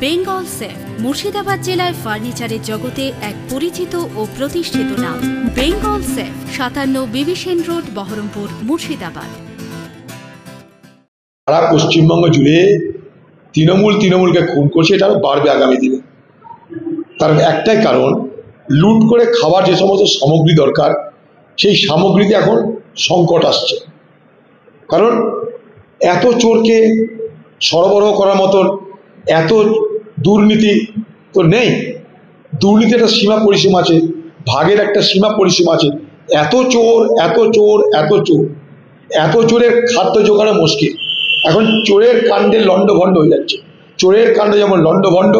Bengal safe Murshidabad জেলায় ফার্নিচারের জগতে এক পরিচিত ও প্রতিষ্ঠিত নাম। বেঙ্গল সেফ 57 বিবি সেন রোড, বহরমপুর, মুর্শিদাবাদ। সারা পশ্চিমবঙ্গ জুড়ে তৃণমূলকে খুন করছে, এটা আরো বাড়বে আগামী দিনে। তার একটাই কারণ, লুট করে খাবার যে সমস্ত সামগ্রী দরকার সেই সামগ্রীতে এখন সংকট আসছে। কারণ এত চোরকে সরবরাহ করার মতন এত দুর্নীতি তো নেই। দুর্নীতির একটা সীমা পরিসীমা আছে, ভাগের একটা সীমা পরিসীমা আছে। এত চোর এত চোর এত চোর এত চোরের খাদ্য জোগানো মুশকিল। এখন চোরের কাণ্ডে লণ্ডভণ্ড হয়ে যাচ্ছে। চোরের কাণ্ডে যেমন লণ্ডভণ্ড,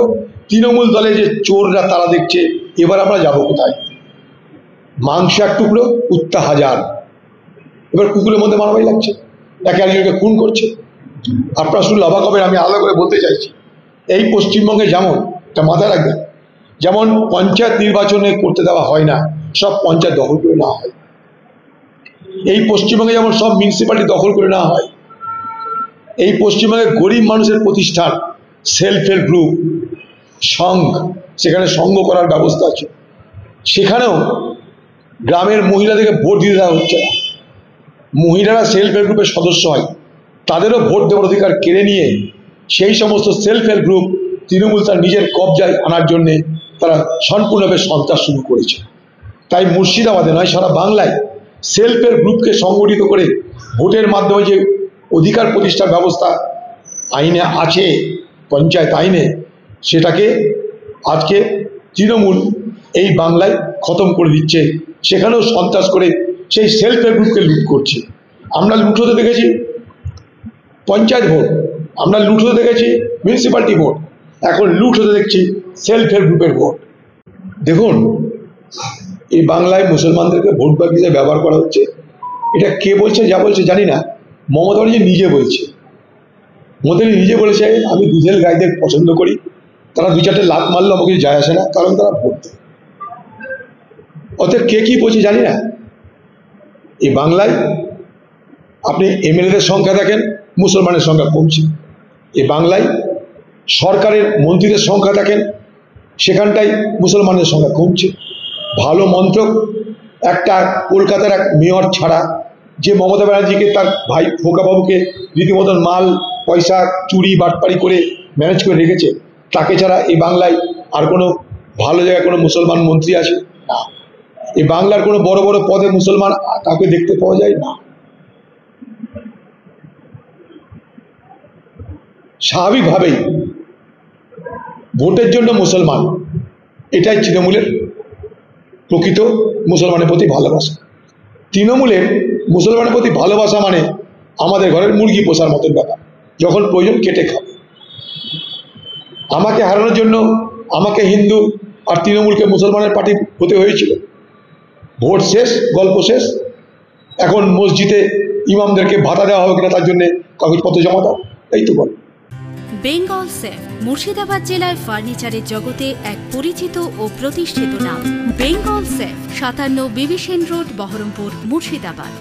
তৃণমূল দলে যে চোররা তারা দেখছে এবার আমরা যাবো কোথায়। মাংস এক টুকরো, কুত্তা হাজার। এবার কুকুরের মধ্যে মারামারি লাগছে, একে আরেকজনকে খুন করছে। আপনারা শুনলে অবাক হবেন, আমি আলাদা করে বলতে চাইছি। এই পশ্চিমবঙ্গে যেমন, এটা মাথায় রাখবেন, যেমন পঞ্চায়েত নির্বাচনে করতে দেওয়া হয় না, সব পঞ্চায়েত দখল করে নেওয়া হয়। এই পশ্চিমবঙ্গে যেমন সব মিউনিসিপ্যালিটি দখল করে নেওয়া হয়। এই পশ্চিমবঙ্গে গরিব মানুষের প্রতিষ্ঠান, সেলফ হেল্প গ্রুপ, সংঘ, সেখানে সংঘ করার ব্যবস্থা আছে। সেখানেও গ্রামের মহিলাদেরকে ভোট দিতে দেওয়া হচ্ছে না। মহিলারা সেলফ হেল্প গ্রুপের সদস্য হয়, তাদেরও ভোট দেওয়ার অধিকার কেড়ে নিয়ে সেই সমস্ত সেলফ হেল্প গ্রুপ তৃণমূল তার নিজের কবজায় আনার জন্যে তারা সম্পূর্ণভাবে সন্ত্রাস শুরু করেছে। তাই মুর্শিদাবাদে নয়, সারা বাংলায় সেলফ হেল্প গ্রুপকে সংগঠিত করে ভোটের মাধ্যমে যে অধিকার প্রতিষ্ঠার ব্যবস্থা আইনে আছে, পঞ্চায়েত আইনে, সেটাকে আজকে তৃণমূল এই বাংলায় খতম করে দিচ্ছে। সেখানেও সন্ত্রাস করে সেই সেলফ হেল্প গ্রুপকে লুট করছে। আমরা লুট হতে দেখেছি পঞ্চায়েত ভোট, আমরা লুট হতে দেখেছি মিউনিসিপ্যালিটি ভোট, এখন লুট হতে দেখছি সেলফ হেল্প গ্রুপের ভোট। দেখুন, এই বাংলায় মুসলমানদেরকে ভোট ব্যাংক হিসেবে ব্যবহার করা হচ্ছে। এটা কে বলছে, যা বলছে জানি না। মমতা ব্যানার্জি নিজে বলছে, মোদী নিজে বলেছে আমি দুধেল গাইদের পছন্দ করি, তারা দু চারটে লাত মারলে আমাকে যায় আসে না, কারণ তারা ভোট দেয়। অতএব কে কি বলছে জানি না। এই বাংলায় আপনি এমএলএদের সংখ্যা দেখেন, মুসলমানের সংখ্যা কমছে। এই বাংলায় সরকারের মন্ত্রীদের সংখ্যা দেখেন, সেখানটাই মুসলমানের সংখ্যা কমছে। ভালো মন্ত্রক একটা কলকাতার এক মেয়র ছাড়া, যে মমতা ব্যানার্জিকে তার ভাই খোকাবাবুকে রীতিমতন মাল পয়সা চুরি বাটপাড়ি করে ম্যানেজ করে রেখেছে, তাকে ছাড়া এই বাংলায় আর কোনো ভালো জায়গায় কোনো মুসলমান মন্ত্রী আছে না। এই বাংলার কোনো বড় বড় পদে মুসলমান কাউকে দেখতে পাওয়া যায় না। স্বাভাবিকভাবেই ভোটের জন্য মুসলমান, এটাই তৃণমূলের প্রকৃত মুসলমানের প্রতি ভালোবাসা। তৃণমূলের মুসলমানের প্রতি ভালোবাসা মানে আমাদের ঘরের মুরগি পোষার মতন ব্যাপার, যখন প্রয়োজন কেটে খাবে। আমাকে হারানোর জন্য আমাকে হিন্দু আর তৃণমূলকে মুসলমানের পার্টি হতে হয়েছিল। ভোট শেষ, গল্প শেষ। এখন মসজিদে ইমামদেরকে ভাতা দেওয়া হবে কিনা তার জন্য কাগজপত্র জমা দাও, এই তো গল্প। বেঙ্গল সেফ মুর্শিদাবাদ জেলায় ফার্নিচারের জগতে এক পরিচিত ও প্রতিষ্ঠিত নাম। বেঙ্গল সেফ 57 বিবি সেন রোড, বহরমপুর, মুর্শিদাবাদ।